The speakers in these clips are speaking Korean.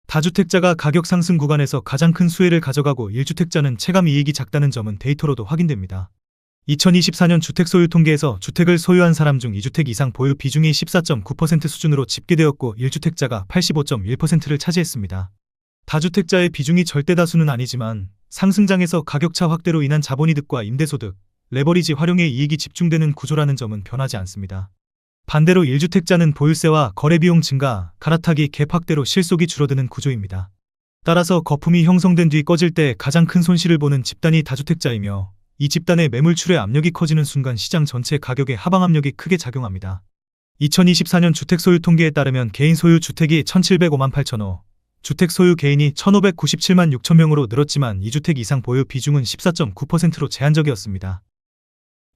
다주택자가 가격 상승 구간에서 가장 큰 수혜를 가져가고 1주택자는 체감 이익이 작다는 점은 데이터로도 확인됩니다. 2024년 주택 소유 통계에서 주택을 소유한 사람 중 2주택 이상 보유 비중이 14.9% 수준으로 집계되었고 1주택자가 85.1%를 차지했습니다. 다주택자의 비중이 절대 다수는 아니지만 상승장에서 가격차 확대로 인한 자본이득과 임대소득, 레버리지 활용에 이익이 집중되는 구조라는 점은 변하지 않습니다. 반대로 1주택자는 보유세와 거래비용 증가, 갈아타기 갭 확대로 실속이 줄어드는 구조입니다. 따라서 거품이 형성된 뒤 꺼질 때 가장 큰 손실을 보는 집단이 다주택자이며 이 집단의 매물출의 압력이 커지는 순간 시장 전체 가격에 하방 압력이 크게 작용합니다. 2024년 주택 소유 통계에 따르면 개인 소유 주택이 1,705만 8천호, 주택 소유 개인이 1,597만 6천 명으로 늘었지만 2주택 이상 보유 비중은 14.9%로 제한적이었습니다.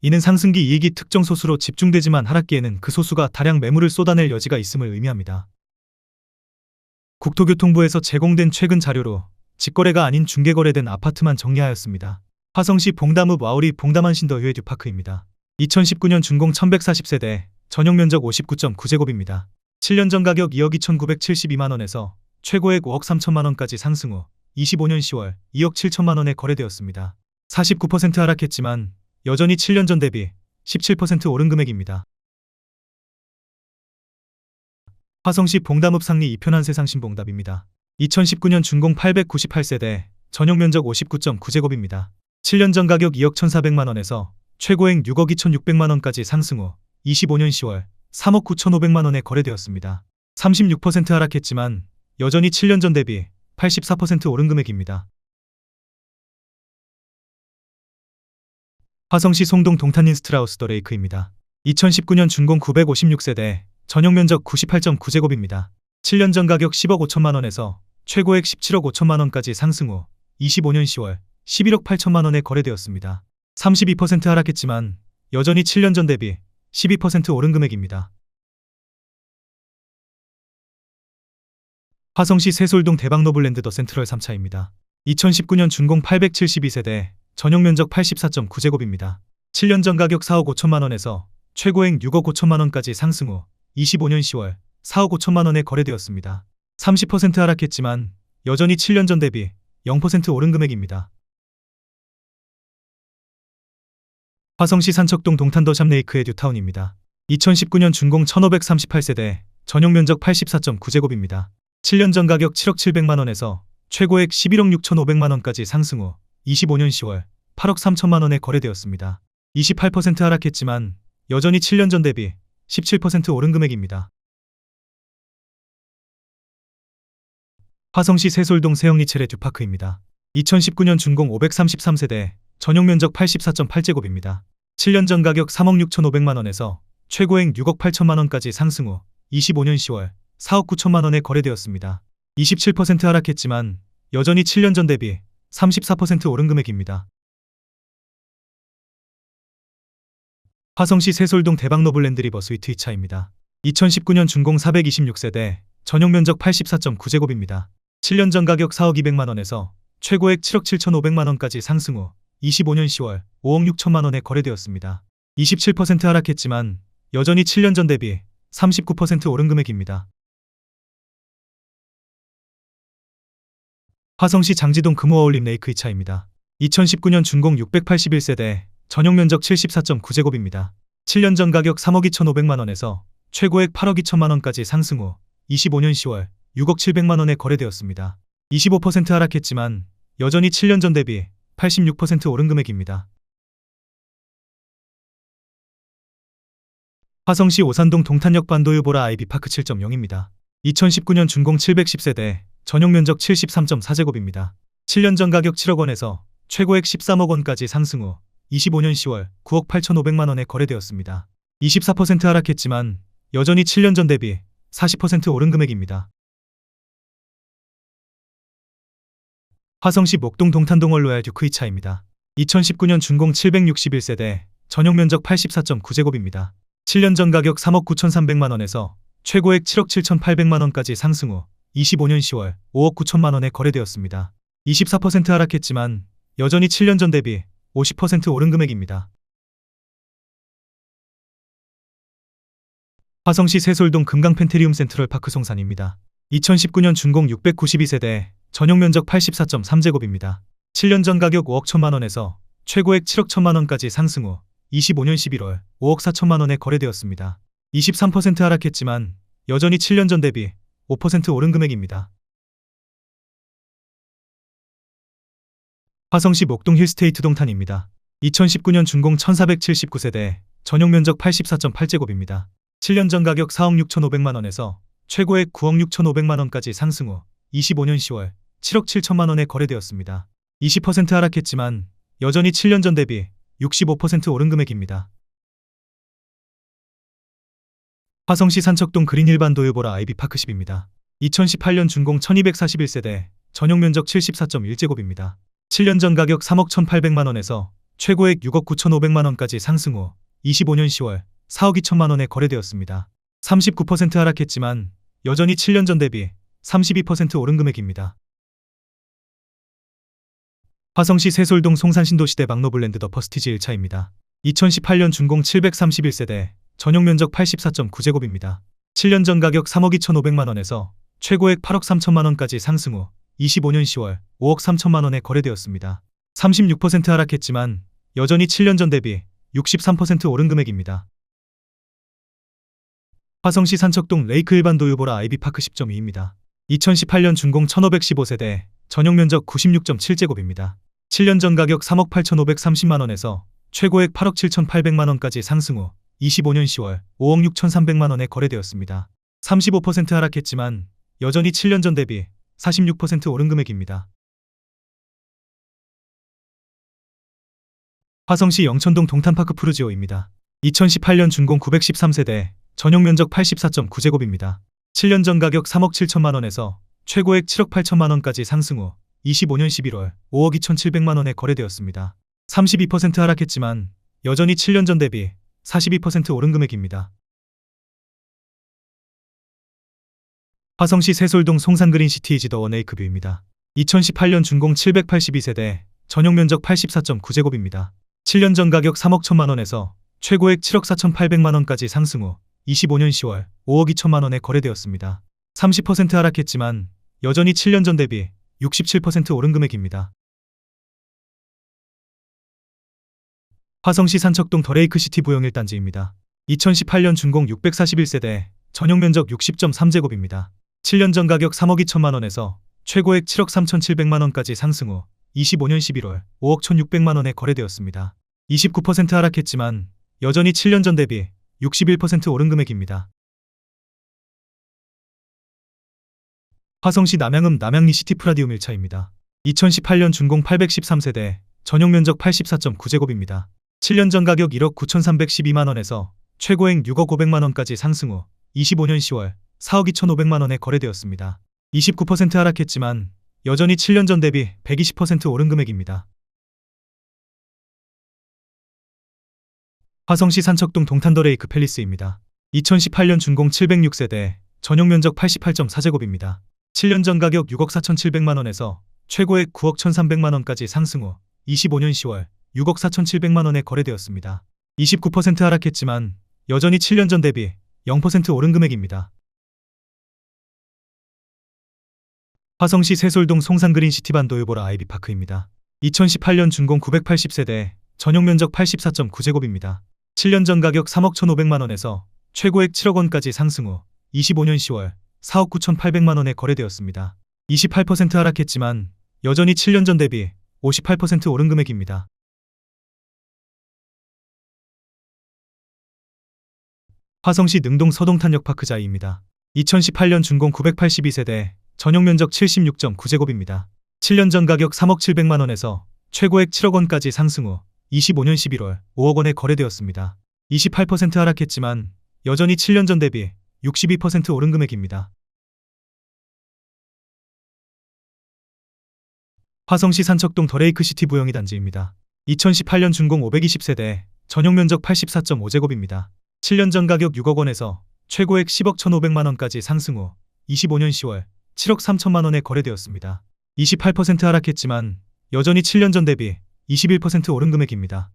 이는 상승기 이익이 특정 소수로 집중되지만 하락기에는 그 소수가 다량 매물을 쏟아낼 여지가 있음을 의미합니다. 국토교통부에서 제공된 최근 자료로 직거래가 아닌 중개거래된 아파트만 정리하였습니다. 화성시 봉담읍 와우리 봉담한신더 휴에듀파크입니다. 2019년 준공 1140세대, 전용면적 59.9제곱입니다. 7년 전 가격 2억 2,972만원에서 최고액 5억 3천만원까지 상승 후 25년 10월 2억 7천만원에 거래되었습니다. 49% 하락했지만 여전히 7년 전 대비 17% 오른 금액입니다. 화성시 봉담읍 상리 2편 한세상신봉답입니다. 2019년 준공 898세대, 전용면적 59.9제곱입니다. 7년 전 가격 2억 1,400만원에서 최고액 6억 2,600만원까지 상승 후 25년 10월 3억 9,500만원에 거래되었습니다. 36% 하락했지만 여전히 7년 전 대비 84% 오른 금액입니다. 화성시 송동 동탄인스트라우스 더 레이크입니다. 2019년 준공 956세대, 전용면적 98.9제곱입니다. 7년 전 가격 10억 5천만원에서 최고액 17억 5천만원까지 상승 후 25년 10월 11억 8천만원에 거래되었습니다. 32% 하락했지만 여전히 7년 전 대비 12% 오른 금액입니다. 화성시 세솔동 대박노블랜드 더 센트럴 3차입니다. 2019년 준공 872세대, 전용면적 84.9제곱입니다. 7년 전 가격 4억 5천만원에서 최고액 6억 5천만원까지 상승 후 25년 10월 4억 5천만원에 거래되었습니다. 30% 하락했지만 여전히 7년 전 대비 0% 오른 금액입니다. 화성시 산척동 동탄더샵 레이크의 뉴타운입니다. 2019년 준공 1538세대, 전용면적 84.9제곱입니다. 7년 전 가격 7억 7백만원에서 최고액 11억 6천5백만원까지 상승 후 25년 10월 8억 3천만원에 거래되었습니다. 28% 하락했지만 여전히 7년 전 대비 17% 오른 금액입니다. 화성시 세솔동 세영리첼의 듀파크입니다. 2019년 준공 533세대, 전용면적 84.8제곱입니다. 7년 전 가격 3억 6천5백만원에서 최고액 6억 8천만원까지 상승 후 25년 10월 4억 9천만원에 거래되었습니다. 27% 하락했지만 여전히 7년 전 대비 34% 오른 금액입니다. 화성시 세솔동 대박노블랜드 리버 스위트 2차입니다. 2019년 준공 426세대, 전용면적 84.9제곱입니다. 7년 전 가격 4억 2백만원에서 최고액 7억 7천5백만원까지 상승 후 25년 10월 5억 6천만원에 거래되었습니다. 27% 하락했지만 여전히 7년 전 대비 39% 오른 금액입니다. 화성시 장지동 금호어울림 레이크 2차입니다. 2019년 준공 681세대, 전용면적 74.9제곱입니다. 7년 전 가격 3억 2천5백만원에서 최고액 8억 2천만원까지 상승 후 25년 10월 6억 7백만원에 거래되었습니다. 25% 하락했지만 여전히 7년 전 대비 86% 오른 금액입니다. 화성시 오산동 동탄역 반도유보라 아이비파크 7.0입니다. 2019년 준공 710세대, 전용면적 73.4제곱입니다. 7년 전 가격 7억원에서 최고액 13억원까지 상승 후 25년 10월 9억 8천5백만원에 거래되었습니다. 24% 하락했지만 여전히 7년 전 대비 40% 오른 금액입니다. 화성시 목동 동탄동 원로얄 듀크 2차입니다. 2019년 준공 761세대, 전용면적 84.9제곱입니다. 7년 전 가격 3억 9천3백만원에서 최고액 7억 7천8백만원까지 상승 후 25년 10월 5억 9천만원에 거래되었습니다. 24% 하락했지만 여전히 7년 전 대비 50% 오른 금액입니다. 화성시 세솔동 금강 펜테리움 센트럴 파크 송산입니다. 2019년 준공 692세대, 전용면적 84.3제곱입니다. 7년 전 가격 5억 1천만 원에서 최고액 7억 1천만 원까지 상승 후 25년 11월 5억 4천만 원에 거래되었습니다. 23% 하락했지만 여전히 7년 전 대비 5% 오른 금액입니다. 화성시 목동 힐스테이트 동탄입니다. 2019년 준공 1479세대, 전용면적 84.8제곱입니다. 7년 전 가격 4억 6천5백만 원에서 최고액 9억 6천5백만 원까지 상승 후 25년 10월 7억 7천만 원에 거래되었습니다. 20% 하락했지만 여전히 7년 전 대비 65% 오른 금액입니다. 화성시 산척동 그린 일반 도유보라 아이비파크십입니다. 2018년 준공 1241세대, 전용면적 74.1제곱입니다. 7년 전 가격 3억 1,800만 원에서 최고액 6억 9천5백만 원까지 상승 후 25년 10월 4억 2천만 원에 거래되었습니다. 39% 하락했지만 여전히 7년 전 대비 32% 오른 금액입니다. 화성시 세솔동 송산신도시대 막노블랜드 더 퍼스티지 1차입니다. 2018년 준공 731세대, 전용면적 84.9제곱입니다. 7년 전 가격 3억 2천5백만 원에서 최고액 8억 3천만 원까지 상승 후 25년 10월 5억 3천만 원에 거래되었습니다. 36% 하락했지만 여전히 7년 전 대비 63% 오른 금액입니다. 화성시 산척동 레이크 일반 도유보라 아이비파크 10.2입니다. 2018년 준공 1515세대, 전용면적 96.7제곱입니다. 7년 전 가격 3억 8천5백삼십만 원에서 최고액 8억 7천8백만 원까지 상승 후 25년 10월 5억 6천3백만 원에 거래되었습니다. 35% 하락했지만 여전히 7년 전 대비 46% 오른 금액입니다. 화성시 영천동 동탄파크 푸르지오입니다. 2018년 준공 913세대, 전용면적 84.9제곱입니다. 7년 전 가격 3억 7천만 원에서 최고액 7억 8천만 원까지 상승 후 25년 11월 5억 2천7백만 원에 거래되었습니다. 32% 하락했지만 여전히 7년 전 대비 42% 오른 금액입니다. 화성시 세솔동 송산그린시티이지 더 원에이크 뷰입니다. 2018년 준공 782세대, 전용면적 84.9제곱입니다. 7년 전 가격 3억 1천만 원에서 최고액 7억 4천8백만 원까지 상승 후 25년 10월 5억 2천만 원에 거래되었습니다. 30% 하락했지만 여전히 7년 전 대비 67% 오른 금액입니다. 화성시 산척동 더레이크시티 부영 1단지입니다. 2018년 준공 641세대, 전용면적 60.3제곱입니다. 7년 전 가격 3억 2천만 원에서 최고액 7억 3천7백만 원까지 상승 후 25년 11월 5억 1,600만 원에 거래되었습니다. 29% 하락했지만 여전히 7년 전 대비 61% 오른 금액입니다. 화성시 남양읍 남양리 시티프라디움 1차입니다. 2018년 준공 813세대, 전용면적 84.9제곱입니다. 7년 전 가격 1억 9천3백십이만 원에서 최고액 6억 5백만 원까지 상승 후 25년 10월 4억 2천5백만 원에 거래되었습니다. 29% 하락했지만 여전히 7년 전 대비 120% 오른 금액입니다. 화성시 산척동 동탄더레이크 팰리스입니다. 2018년 준공 706세대, 전용면적 88.4제곱입니다. 7년 전 가격 6억 4천7백만 원에서 최고액 9억 1,300만 원까지 상승 후 25년 10월 6억 4천7백만 원에 거래되었습니다. 29% 하락했지만 여전히 7년 전 대비 0% 오른 금액입니다. 화성시 세솔동 송산그린시티반 도유보라 아이비파크입니다. 2018년 준공 980세대, 전용면적 84.9제곱입니다. 7년 전 가격 3억 1,500만 원에서 최고액 7억 원까지 상승 후 25년 10월 4억 9천8백만 원에 거래되었습니다. 28% 하락했지만 여전히 7년 전 대비 58% 오른 금액입니다. 화성시 능동 서동탄역파크자이입니다. 2018년 준공 982세대, 전용면적 76.9제곱입니다. 7년 전 가격 3억 7백만 원에서 최고액 7억 원까지 상승 후 25년 11월 5억 원에 거래되었습니다. 28% 하락했지만 여전히 7년 전 대비 62% 오른 금액입니다. 화성시 산척동 더레이크시티 부영이 단지입니다. 2018년 준공 520세대, 전용면적 84.5제곱입니다. 7년 전 가격 6억 원에서 최고액 10억 1,500만 원까지 상승 후 25년 10월 7억 3천만 원에 거래되었습니다. 28% 하락했지만 여전히 7년 전 대비 21% 오른 금액입니다.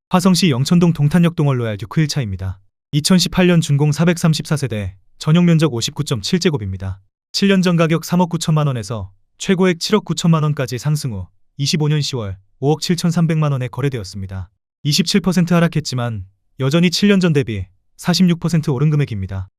화성시 영천동 동탄역 동월 로얄 듀크 1차입니다. 2018년 준공 434세대, 전용 면적 59.7제곱입니다. 7년 전 가격 3억 9천만 원에서 최고액 7억 9천만 원까지 상승 후 25년 10월 5억 7,300만 원에 거래되었습니다. 27% 하락했지만 여전히 7년 전 대비 46% 오른 금액입니다.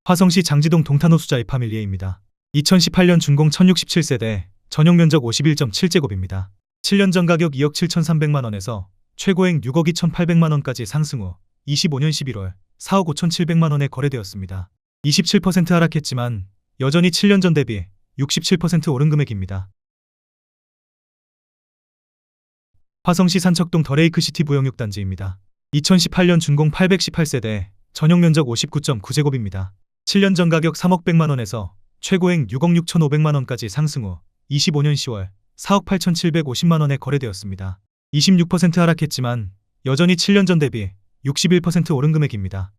화성시 장지동 동탄호수자 이파밀리에입니다. 2018년 준공 1067세대, 전용 면적 51.7제곱입니다. 7년 전 가격 2억 7,300만 원에서 최고액 6억 2,800만 원까지 상승 후 25년 11월 4억 5,700만 원에 거래되었습니다. 27% 하락했지만 여전히 7년 전 대비 67% 오른 금액입니다. 화성시 산척동 더레이크시티 부영 6단지입니다. 2018년 준공 818세대, 전용 면적 59.9제곱입니다. 7년 전 가격 3억 100만 원에서 최고액 6억 6,500만 원까지 상승 후 25년 10월 4억 8,750만 원에 거래되었습니다. 26% 하락했지만 여전히 7년 전 대비 61% 오른 금액입니다.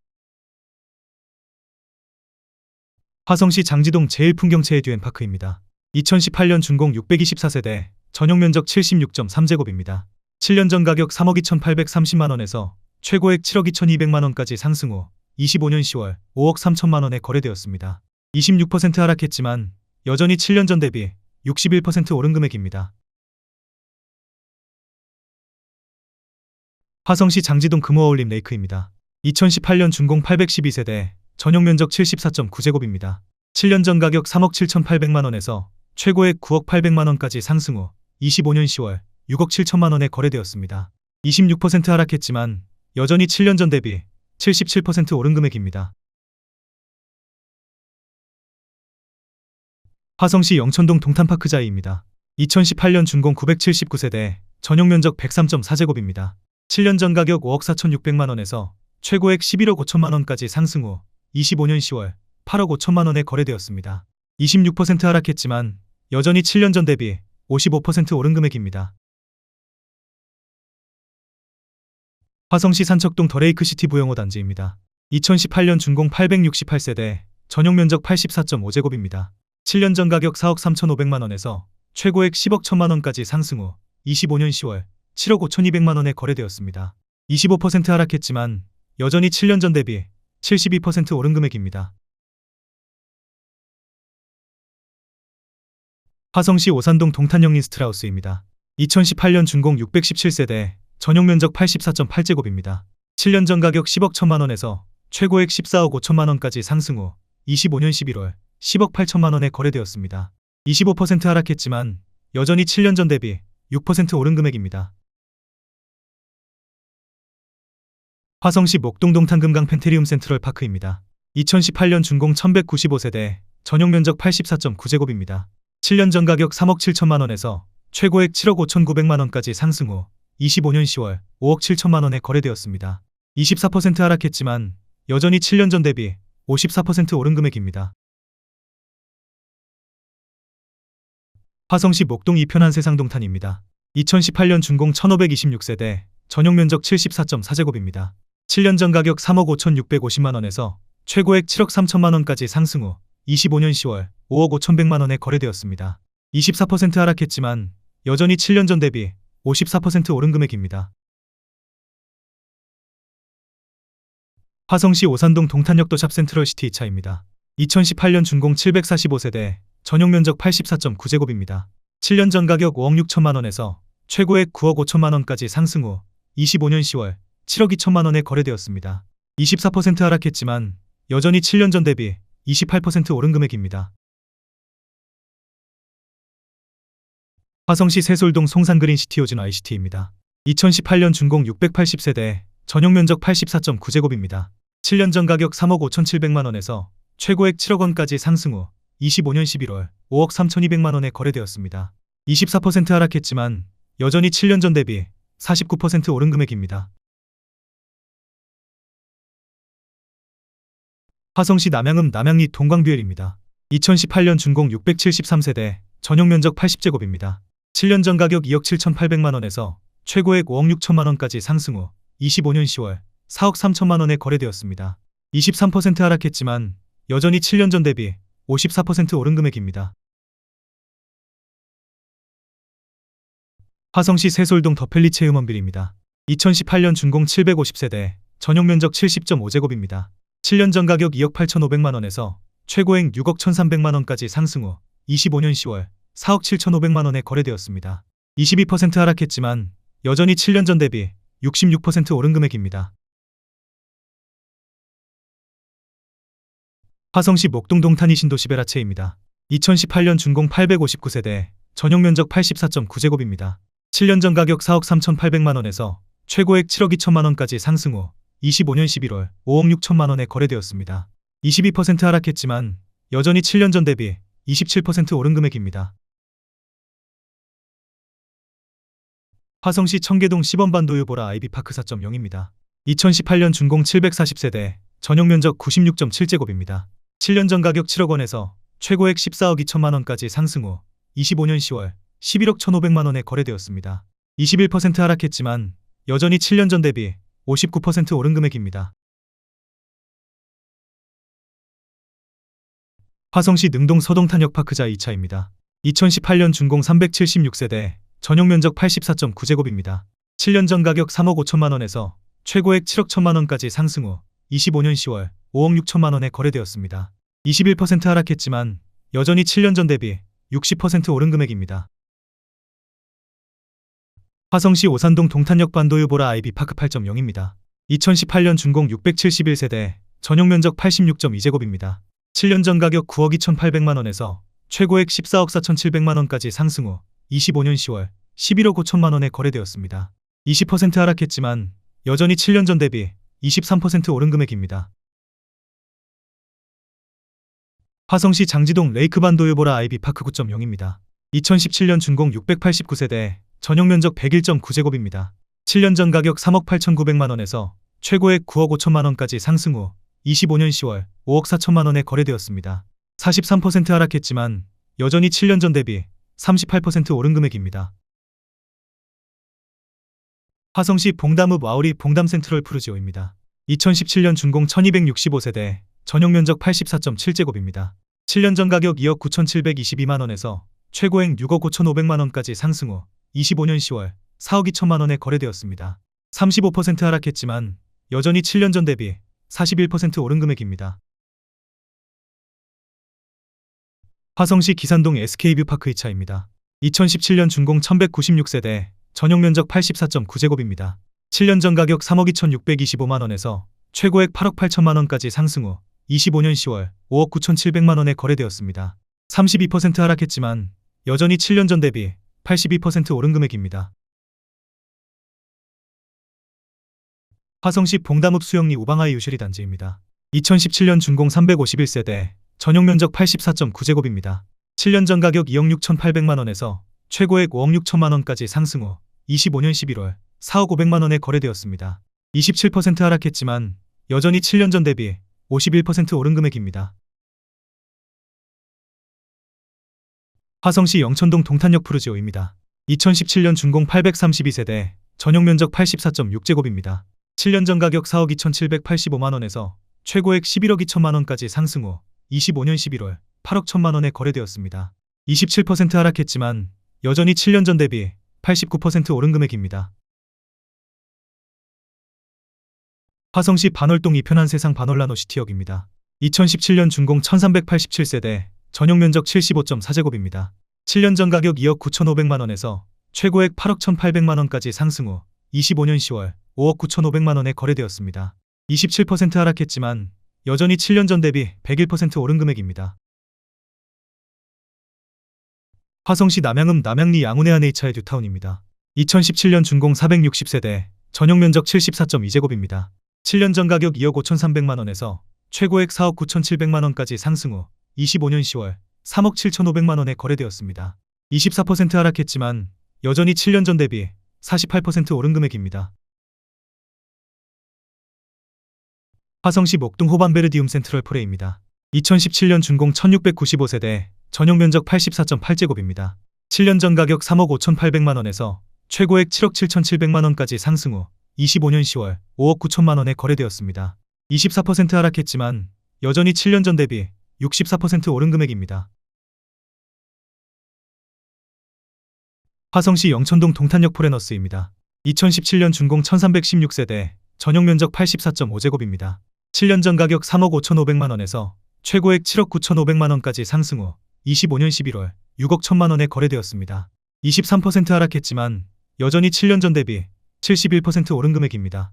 화성시 장지동 제1풍경채 듀엔파크입니다. 2018년 준공 624세대, 전용 면적 76.3제곱입니다. 7년 전 가격 3억 2,830만 원에서 최고액 7억 2,200만 원까지 상승 후 25년 10월 5억 3천만 원에 거래되었습니다. 26% 하락했지만 여전히 7년 전 대비 61% 오른 금액입니다. 화성시 장지동 금호어울림 레이크입니다. 2018년 준공 812세대, 전용 면적 74.9제곱입니다. 7년 전 가격 3억 7,800만 원에서 최고액 9억 800만 원까지 상승 후 25년 10월 6억 7천만 원에 거래되었습니다. 26% 하락했지만 여전히 7년 전 대비 77% 오른 금액입니다. 화성시 영천동 동탄파크자이입니다. 2018년 준공 979세대, 전용 면적 103.4제곱입니다. 7년 전 가격 5억 4,600만 원에서 최고액 11억 5천만 원까지 상승 후 25년 10월 8억 5천만 원에 거래되었습니다. 26% 하락했지만 여전히 7년 전 대비 55% 오른 금액입니다. 화성시 산척동 더레이크시티 부영호 단지입니다. 2018년 준공 868세대, 전용 면적 84.5제곱입니다. 7년 전 가격 4억 3,500만 원에서 최고액 10억 1천만 원까지 상승 후 25년 10월 7억 5,200만 원에 거래되었습니다. 25% 하락했지만 여전히 7년 전 대비 72% 오른 금액입니다. 화성시 오산동 동탄영 리스트라우스입니다. 2018년 준공 617세대, 전용 면적 84.8제곱입니다. 7년 전 가격 10억 1천만 원에서 최고액 14억 5천만 원까지 상승 후 25년 11월 10억 8천만 원에 거래되었습니다. 25% 하락했지만 여전히 7년 전 대비 6% 오른 금액입니다. 화성시 목동 동탄 금강 펜테리움 센트럴 파크입니다. 2018년 준공 1195세대, 전용 면적 84.9제곱입니다. 7년 전 가격 3억 7천만 원에서 최고액 7억 5,900만 원까지 상승 후 25년 10월 5억 7천만 원에 거래되었습니다. 24% 하락했지만 여전히 7년 전 대비 54% 오른 금액입니다. 화성시 목동 이편한 세상동탄입니다. 2018년 준공 1526세대, 전용 면적 74.4제곱입니다. 7년 전 가격 3억 5,650만 원에서 최고액 7억 3천만 원까지 상승 후 25년 10월 5억 5,100만 원에 거래되었습니다. 24% 하락했지만 여전히 7년 전 대비 54% 오른 금액입니다. 화성시 오산동 동탄역도샵 센트럴시티 2차입니다. 2018년 준공 745세대, 전용 면적 84.9제곱입니다. 7년 전 가격 5억 6천만 원에서 최고액 9억 5천만 원까지 상승 후 25년 10월 7억 2천만 원에 거래되었습니다. 24% 하락했지만 여전히 7년 전 대비 28% 오른 금액입니다. 화성시 세솔동 송산그린 시티오진 ICT입니다. 2018년 준공 680세대, 전용 면적 84.9제곱입니다. 7년 전 가격 3억 5,700만 원에서 최고액 7억 원까지 상승 후 25년 11월 5억 3,200만 원에 거래되었습니다. 24% 하락했지만 여전히 7년 전 대비 49% 오른 금액입니다. 화성시 남양읍 남양리 동광뷰엘입니다. 2018년 준공 673세대, 전용 면적 80제곱입니다. 7년 전 가격 2억 7,800만 원에서 최고액 5억 6천만 원까지 상승 후 25년 10월 4억 3천만 원에 거래되었습니다. 23% 하락했지만 여전히 7년 전 대비 54% 오른 금액입니다. 화성시 세솔동 더펠리체 음원빌입니다. 2018년 준공 750세대, 전용 면적 70.5제곱입니다. 7년 전 가격 2억 8,500만원에서 최고액 6억 1,300만원까지 상승 후 25년 10월 4억 7,500만원에 거래되었습니다. 22% 하락했지만 여전히 7년 전 대비 66% 오른 금액입니다. 화성시 목동 동탄이 신도시 베라체입니다. 2018년 준공 859세대, 전용 면적 84.9제곱입니다. 7년 전 가격 4억 3,800만원에서 최고액 7억 2천만원까지 상승 후 25년 11월 5억 6천만원에 거래되었습니다. 22% 하락했지만 여전히 7년 전 대비 27% 오른 금액입니다. 화성시 청계동 10원반 도유보라 아이비파크 4.0입니다. 2018년 준공 740세대, 전용 면적 96.7제곱입니다. 7년 전 가격 7억 원에서 최고액 14억 2천만원까지 상승 후 25년 10월 11억 1,500만원에 거래되었습니다. 21% 하락했지만 여전히 7년 전 대비 59% 오른 금액입니다. 화성시 능동 서동탄역파크자 2차입니다. 2018년 준공 376세대, 전용 면적 84.9제곱입니다. 7년 전 가격 3억 5천만원에서 최고액 7억 1천만원까지 상승 후 25년 10월 5억 6천만원에 거래되었습니다. 21% 하락했지만 여전히 7년 전 대비 60% 오른 금액입니다. 화성시 오산동 동탄역 반도유보라 아이비파크 8.0입니다. 2018년 준공 671세대, 전용 면적 86.2제곱입니다. 7년 전 가격 9억 2,800만원에서 최고액 14억 4,700만원까지 상승 후 25년 10월 11억 5천만원에 거래되었습니다. 20% 하락했지만 여전히 7년 전 대비 23% 오른 금액입니다. 화성시 장지동 레이크반 도유보라 아이비파크 9.0입니다. 2017년 준공 689세대, 전용 면적 101.9제곱입니다. 7년 전 가격 3억 8,900만원에서 최고액 9억 5천만원까지 상승 후 25년 10월 5억 4천만원에 거래되었습니다. 43% 하락했지만 여전히 7년 전 대비 38% 오른 금액입니다. 화성시 봉담읍 와우리 봉담 센트럴 푸르지오입니다. 2017년 준공 1265세대, 전용 면적 84.7제곱입니다. 7년 전 가격 2억 9,722만원에서 최고액 6억 5,500만원까지 상승 후 25년 10월 4억 2천만원에 거래되었습니다. 35% 하락했지만 여전히 7년 전 대비 41% 오른 금액입니다. 화성시 기산동 SK뷰파크 2차입니다. 2017년 준공 1196세대, 전용 면적 84.9제곱입니다. 7년 전 가격 3억 2,625만원에서 최고액 8억 8천만원까지 상승 후 25년 10월 5억 9,700만원에 거래되었습니다. 32% 하락했지만 여전히 7년 전 대비 82% 오른 금액입니다. 화성시 봉담읍 수영리 우방하이 유실이 단지입니다. 2017년 준공 351세대, 전용 면적 84.9제곱입니다. 7년 전 가격 2억 6,800만원에서 최고액 5억 6천만원까지 상승 후 25년 11월 4억 500만원에 거래되었습니다. 27% 하락했지만 여전히 7년 전 대비 51% 오른 금액입니다. 화성시 영천동 동탄역 푸르지오입니다. 2017년 준공 832세대, 전용 면적 84.6제곱입니다. 7년 전 가격 4억 2,785만원에서 최고액 11억 2천만원까지 상승 후 25년 11월 8억 1천만원에 거래되었습니다. 27% 하락했지만 여전히 7년 전 대비 89% 오른 금액입니다. 화성시 반월동 이편한 세상 반월라노시티역입니다. 2017년 준공 1387세대, 전용 면적 75.4제곱입니다. 7년 전 가격 2억 9,500만원에서 최고액 8억 1,800만원까지 상승 후 25년 10월 5억 9,500만원에 거래되었습니다. 27% 하락했지만 여전히 7년 전 대비 101% 오른 금액입니다. 화성시 남양읍 남양리 양운의 한 H차의 뉴타운입니다. 2017년 준공 460세대, 전용 면적 74.2제곱입니다. 7년 전 가격 2억 5,300만원에서 최고액 4억 9,700만원까지 상승 후 25년 10월 3억 7,500만원에 거래되었습니다. 24% 하락했지만 여전히 7년 전 대비 48% 오른 금액입니다. 화성시 목동 호반베르디움 센트럴 포레입니다. 2017년 준공 1695세대, 전용 면적 84.8제곱입니다. 7년 전 가격 3억 5,800만원에서 최고액 7억 7,700만원까지 상승 후 25년 10월 5억 9천만원에 거래되었습니다. 24% 하락했지만 여전히 7년 전 대비 64% 오른 금액입니다. 화성시 영천동 동탄역 포레너스입니다. 2017년 준공 1316세대, 전용 면적 84.5제곱입니다. 7년 전 가격 3억 5,500만원에서 최고액 7억 9,500만원까지 상승 후 25년 11월 6억 1천만원에 거래되었습니다. 23% 하락했지만 여전히 7년 전 대비 71% 오른 금액입니다.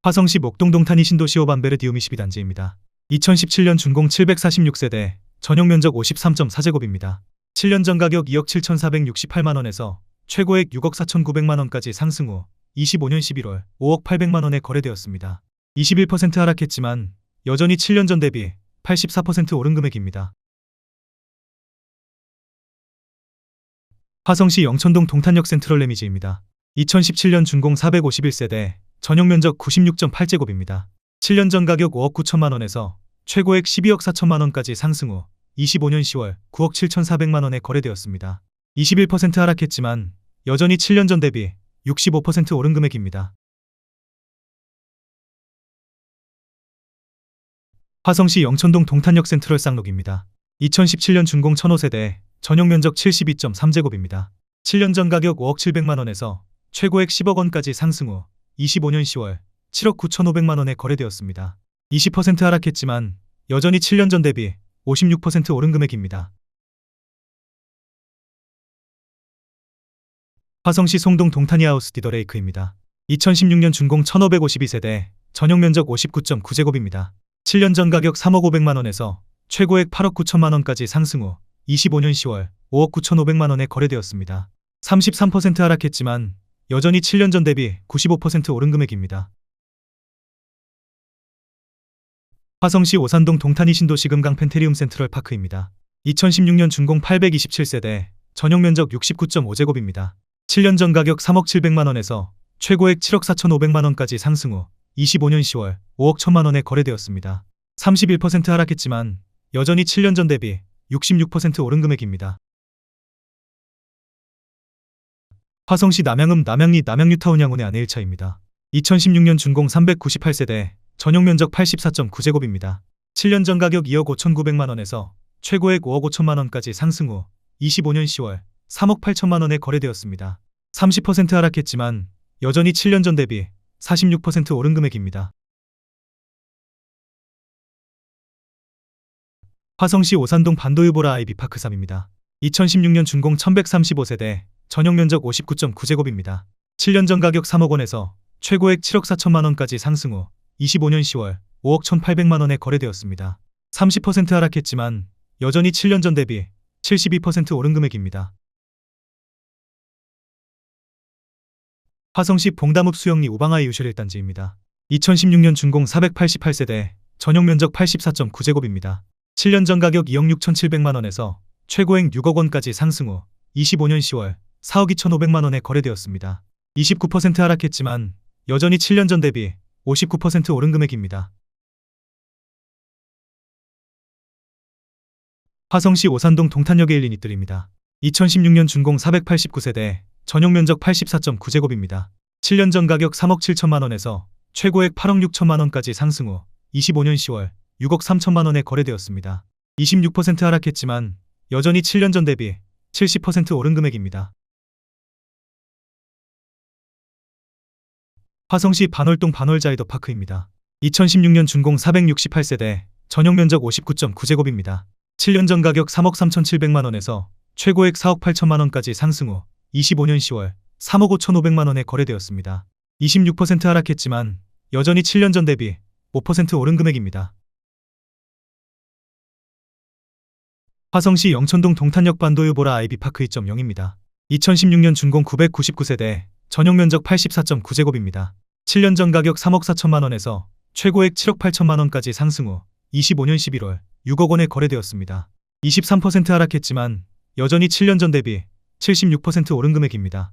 화성시 목동 동탄이 신도시 오반베르디움 22단지입니다. 2017년 준공 746세대, 전용 면적 53.4제곱입니다. 7년 전 가격 2억 7,468만원에서 최고액 6억 4,900만원까지 상승 후 25년 11월 5억 800만원에 거래되었습니다. 21% 하락했지만 여전히 7년 전 대비 84% 오른 금액입니다. 화성시 영천동 동탄역 센트럴 레미지입니다. 2017년 준공 451세대, 전용 면적 96.8제곱입니다. 7년 전 가격 5억 9천만원에서 최고액 12억 4천만원까지 상승 후 25년 10월 9억 7,400만원에 거래되었습니다. 21% 하락했지만 여전히 7년 전 대비 65% 오른 금액입니다. 화성시 영천동 동탄역 센트럴 쌍록입니다. 2017년 준공 1005세대, 전용 면적 72.3제곱입니다. 7년 전 가격 5억 700만원에서 최고액 10억원까지 상승 후 25년 10월 7억 9,500만원에 거래되었습니다. 20% 하락했지만 여전히 7년 전 대비 56% 오른 금액입니다. 화성시 송동 동탄이하우스 디더레이크입니다. 2016년 준공 1552세대, 전용 면적 59.9제곱입니다. 7년 전 가격 3억 500만원에서 최고액 8억 9천만원까지 상승 후 25년 10월 5억 9,500만원에 거래되었습니다. 33% 하락했지만 여전히 7년 전 대비 95% 오른 금액입니다. 화성시 오산동 동탄이 신도시 금강 펜테리움 센트럴 파크입니다. 2016년 준공 827세대, 전용 면적 69.5제곱입니다. 7년 전 가격 3억 700만원에서 최고액 7억 4,500만원까지 상승 후 25년 10월 5억 1천만원에 거래되었습니다. 31% 하락했지만 여전히 7년 전 대비 66% 오른 금액입니다. 화성시 남양읍 남양리 남양뉴타운 양온의 아내 1차입니다. 2016년 준공 398세대, 전용 면적 84.9제곱입니다. 7년 전 가격 2억 5,900만원에서 최고액 5억 5천만원까지 상승 후 25년 10월 3억 8천만원에 거래되었습니다. 30% 하락했지만 여전히 7년 전 대비 46% 오른 금액입니다. 화성시 오산동 반도유보라 아이비파크 3입니다. 2016년 준공 1135세대, 전용 면적 59.9제곱입니다. 7년 전 가격 3억원에서 최고액 7억 4천만원까지 상승 후 25년 10월 5억 1,800만원에 거래되었습니다. 30% 하락했지만 여전히 7년 전 대비 72% 오른 금액입니다. 화성시 봉담읍 수영리 우방아이 유실 1단지입니다. 2016년 준공 488세대, 전용 면적 84.9제곱입니다. 7년 전 가격 2억 6,700만원에서 최고액 6억원까지 상승 후 25년 10월 4억 2,500만원에 거래되었습니다. 29% 하락했지만 여전히 7년 전 대비 59% 오른 금액입니다. 화성시 오산동 동탄역에 1린 이뜰입니다. 2016년 준공 489세대, 전용 면적 84.9제곱입니다. 7년 전 가격 3억 7천만원에서 최고액 8억 6천만원까지 상승 후 25년 10월 6억 3천만원에 거래되었습니다. 26% 하락했지만 여전히 7년 전 대비 70% 오른 금액입니다. 화성시 반월동 반월자이더 파크입니다. 2016년 준공 468세대, 전용 면적 59.9제곱입니다. 7년 전 가격 3억 3,700만원에서 최고액 4억 8천만원까지 상승 후 25년 10월 3억 5,500만원에 거래되었습니다. 26% 하락했지만 여전히 7년 전 대비 5% 오른 금액입니다. 화성시 영천동 동탄역 반도유보라 아이비파크 2.0입니다. 2016년 준공 999세대, 전용 면적 84.9제곱입니다. 7년 전 가격 3억 4천만원에서 최고액 7억 8천만원까지 상승 후 25년 11월 6억원에 거래되었습니다. 23% 하락했지만 여전히 7년 전 대비 76% 오른 금액입니다.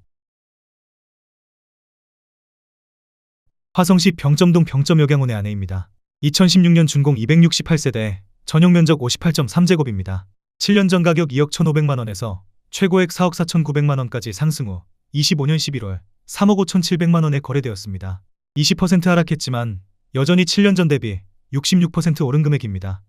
화성시 병점동 병점역양온의 아내입니다. 2016년 준공 268세대, 전용 면적 58.3제곱입니다. 7년 전 가격 2억 1,500만원에서 최고액 4억 4,900만원까지 상승 후 25년 11월 3억 5,700만원에 거래되었습니다. 20% 하락했지만 여전히 7년 전 대비 66% 오른 금액입니다.